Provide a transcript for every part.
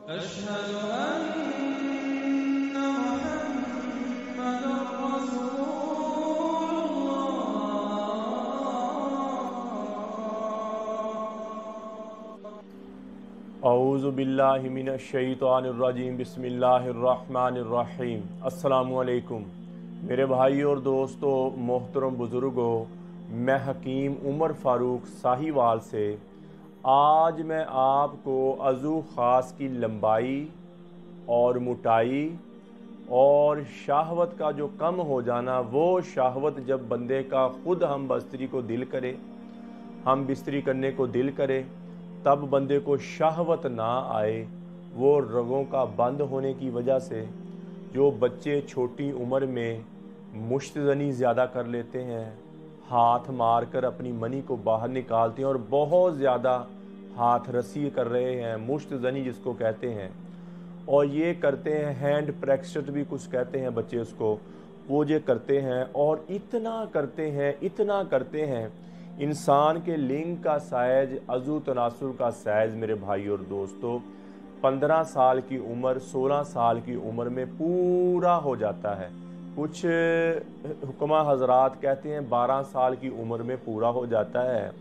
अशहदु अन्ना मुहम्मदुर रसूलुल्लाह। औज़ु बिल्लाहि मिनश शैतानिर रजीम बिस्मिल्लाहिर रहमानिर रहीम। अस्सलामु अलैकुम मेरे भाई और दोस्तों, मोहतरम बुज़ुर्गों, मैं हकीम उमर फ़ारूक साहिवाल से आज मैं आपको अज़ू ख़ास की लंबाई और मोटाई और शहवत का जो कम हो जाना, वो शहवत जब बंदे का ख़ुद हम बिस्तरी को दिल करे, हम बिस्तरी करने को दिल करे, तब बंदे को शहवत ना आए, वो रगों का बंद होने की वजह से जो बच्चे छोटी उम्र में मुश्तज़नी ज़्यादा कर लेते हैं, हाथ मार कर अपनी मनी को बाहर निकालते हैं और बहुत ज़्यादा हाथ रसी कर रहे हैं, मुश्तज़नी जिसको कहते हैं, और ये करते हैं हैंड प्रेक्सट भी कुछ कहते हैं बच्चे उसको, वो ये करते हैं और इतना करते हैं इंसान के लिंग का साइज, अज़ू तनासुर का साइज मेरे भाई और दोस्तों 15 साल की उम्र, 16 साल की उम्र में पूरा हो जाता है। कुछ हुक्मा हजरात कहते हैं 12 साल की उम्र में पूरा हो जाता है।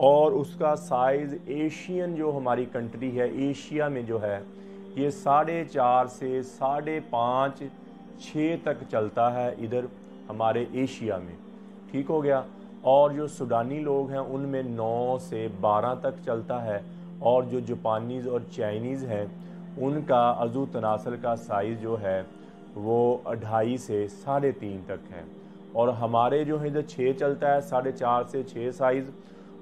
और उसका साइज़ एशियन जो हमारी कंट्री है, एशिया में जो है, ये 4.5 से 5.5 6 तक चलता है इधर हमारे एशिया में। ठीक हो गया। और जो सूडानी लोग हैं उनमें 9 से 12 तक चलता है, और जो जापानीज़ और चाइनीज़ हैं उनका अज़ू तनासल का साइज़ जो है वो 2.5 से 3.5 तक है। और हमारे जो है इधर 6 चलता है, 4.5 से 6 साइज़।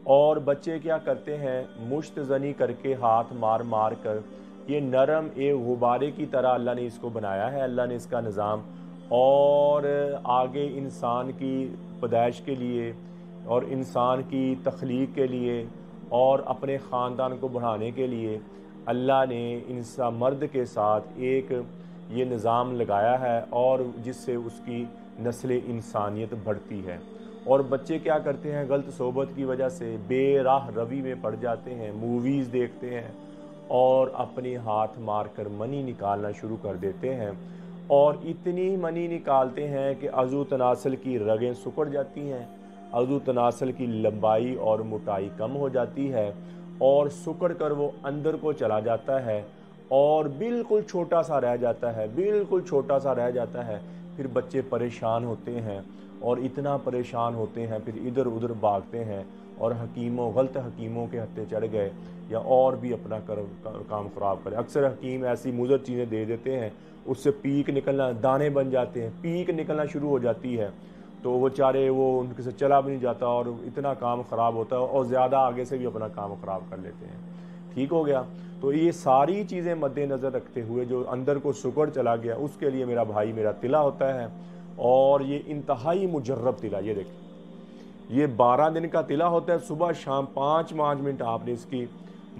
और बच्चे क्या करते हैं, मुश्तज़नी करके हाथ मार मार कर, ये नरम एक गुब्बारे की तरह अल्लाह ने इसको बनाया है, अल्लाह ने इसका निज़ाम। और आगे इंसान की पैदाइश के लिए और इंसान की तख्लीक के लिए और अपने ख़ानदान को बढ़ाने के लिए अल्लाह ने इंसान मर्द के साथ एक ये निज़ाम लगाया है, और जिससे उसकी नस्ल इंसानियत बढ़ती है। और बच्चे क्या करते हैं, गलत सोबत की वजह से बेराह रवी में पड़ जाते हैं, मूवीज़ देखते हैं और अपने हाथ मार कर मनी निकालना शुरू कर देते हैं। और इतनी मनी निकालते हैं कि अज़ू तनासल की रगें सिकुड़ जाती हैं, अज़ू तनासल की लंबाई और मोटाई कम हो जाती है, और सिकुड़ कर वो अंदर को चला जाता है और बिल्कुल छोटा सा रह जाता है, बिल्कुल छोटा सा रह जाता है। फिर बच्चे परेशान होते हैं, और इतना परेशान होते हैं फिर इधर उधर भागते हैं और गलत हकीमों के हत्थे चढ़ गए, या और भी अपना काम ख़राब करें। अक्सर हकीम ऐसी मुज़र चीज़ें दे देते हैं, उससे पीक निकलना, दाने बन जाते हैं, पीक निकलना शुरू हो जाती है, तो वो चारे वो उनके से चला भी नहीं जाता और इतना काम ख़राब होता है, और ज़्यादा आगे से भी अपना काम ख़राब कर लेते हैं। ठीक हो गया। तो ये सारी चीज़ें मद्देनज़र रखते हुए जो अंदर को सुकड़ चला गया, उसके लिए मेरा भाई मेरा तिला होता है, और ये इंतहाई मुजर्रब तिला, ये देखें, ये 12 दिन का तिला होता है। सुबह शाम 5-5 मिनट आपने इसकी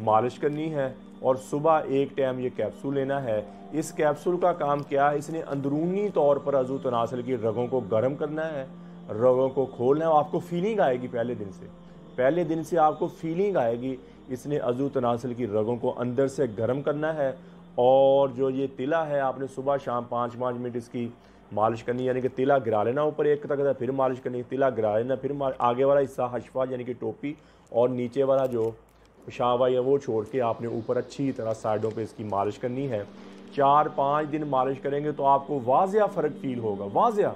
मालिश करनी है, और सुबह एक टाइम ये कैप्सूल लेना है। इस कैप्सूल का काम क्या है, इसने अंदरूनी तौर पर अज़ू तनासल की रगों को गर्म करना है, रगों को खोलना है। आपको फीलिंग आएगी पहले दिन से आपको फीलिंग आएगी, इसने अज़ू तनासल की रगों को अंदर से गर्म करना है। और जो ये तिला है, आपने सुबह शाम 5-5 मिनट इसकी मालिश करनी, यानी कि तिला गिरा लेना ऊपर एक तक, फिर मालिश करनी, तिला गिरा लेना, फिर आगे वाला हिस्सा हशफा यानी कि टोपी, और नीचे वाला जो पेशाब है वो छोड़ के आपने ऊपर अच्छी तरह साइडों पे इसकी मालिश करनी है। 4-5 दिन मालिश करेंगे तो आपको वाज़िया फ़र्क फील होगा, वाज़िया।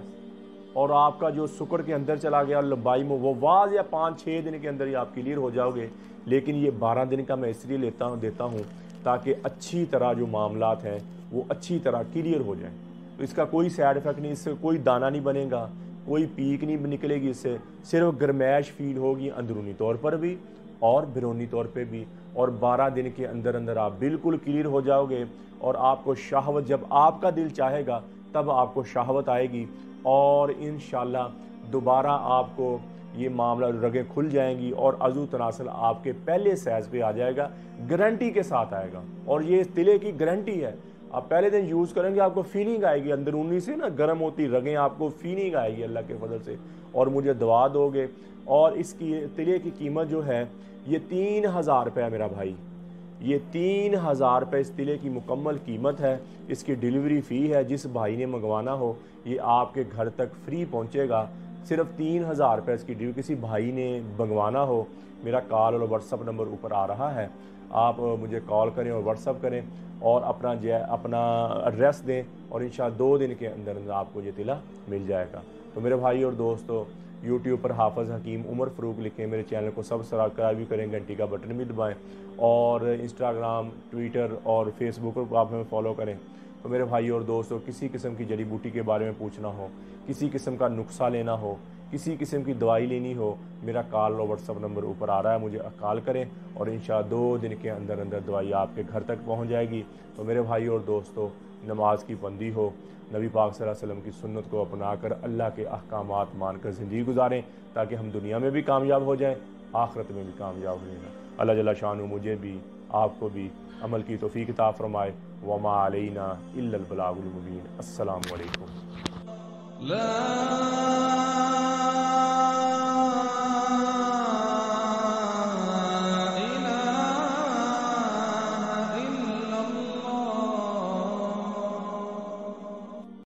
और आपका जो सुकड़ के अंदर चला गया लंबाई में, वो वाज़िया 5-6 दिन के अंदर ही आप क्लियर हो जाओगे। लेकिन ये 12 दिन का मैं इसलिए देता हूँ ताकि अच्छी तरह जो मामलात हैं वो अच्छी तरह क्लियर हो जाए। तो इसका कोई साइड इफ़ेक्ट नहीं, इससे कोई दाना नहीं बनेगा, कोई पीक नहीं निकलेगी, इससे सिर्फ गर्मैश फील होगी अंदरूनी तौर पर भी और बैरूनी तौर पे भी। और 12 दिन के अंदर अंदर आप बिल्कुल क्लियर हो जाओगे, और आपको शहवत, जब आपका दिल चाहेगा तब आपको शहवत आएगी, और इंशाल्लाह दोबारा आपको ये मामला, रगें खुल जाएंगी और अज़ू तनासल आपके पहले साइज़ पे आ जाएगा, गारंटी के साथ आएगा। और ये तिले की गारंटी है, आप पहले दिन यूज़ करेंगे आपको फीलिंग आएगी, अंदरूनी से ना गर्म होती रगें, आपको फीलिंग आएगी अल्लाह के फजल से, और मुझे दुआ दोगे। और इसकी तिले की कीमत जो है ये 3000 रुपये मेरा भाई, ये 3000 रुपये इस तिले की मुकम्मल कीमत है। इसकी डिलीवरी फ़ी है। जिस भाई ने मंगवाना हो ये आपके घर तक फ्री पहुँचेगा। सिर्फ 3000 रुपये इसकी डिलीवरी। किसी भाई ने मंगवाना हो, मेरा कॉल और व्हाट्सअप नंबर ऊपर आ रहा है, आप मुझे कॉल करें और व्हाट्सअप करें और अपना एड्रेस दें और इंशाअल्लाह 2 दिन के अंदर अंदर आपको ये तिला मिल जाएगा। तो मेरे भाई और दोस्तों, यूट्यूब पर हाफ़िज़ हकीम उमर फ़रूक लिखें, मेरे चैनल को सब्सक्राइब भी करें, घंटी का बटन भी दबाएं और इंस्टाग्राम, ट्विटर और फेसबुक पर आप हमें फॉलो करें। तो मेरे भाई और दोस्तों, किसी किस्म की जड़ी बूटी के बारे में पूछना हो, किसी किस्म का नुस्खा लेना हो, किसी किस्म की दवाई लेनी हो, मेरा कॉल और व्हाट्सअप नंबर ऊपर आ रहा है, मुझे कॉल करें और इंशाअल्लाह 2 दिन के अंदर अंदर दवाई आपके घर तक पहुंच जाएगी। तो मेरे भाई और दोस्तों, नमाज की पाबंदी हो, नबी पाक सल्लल्लाहु अलैहि वसल्लम की सुन्नत को अपनाकर अल्लाह के अहकामात मानकर ज़िंदगी गुजारें ताकि हम दुनिया में भी कामयाब हो जाएं, आखिरत में भी कामयाब हो जाएं। अल्लाह जल्ला शानु मुझे भी आपको भी अमल की तौफीक अता फरमाए। वमा अलैना इल्लल बलागुल मुबीन। अस्सलामु अलैकुम।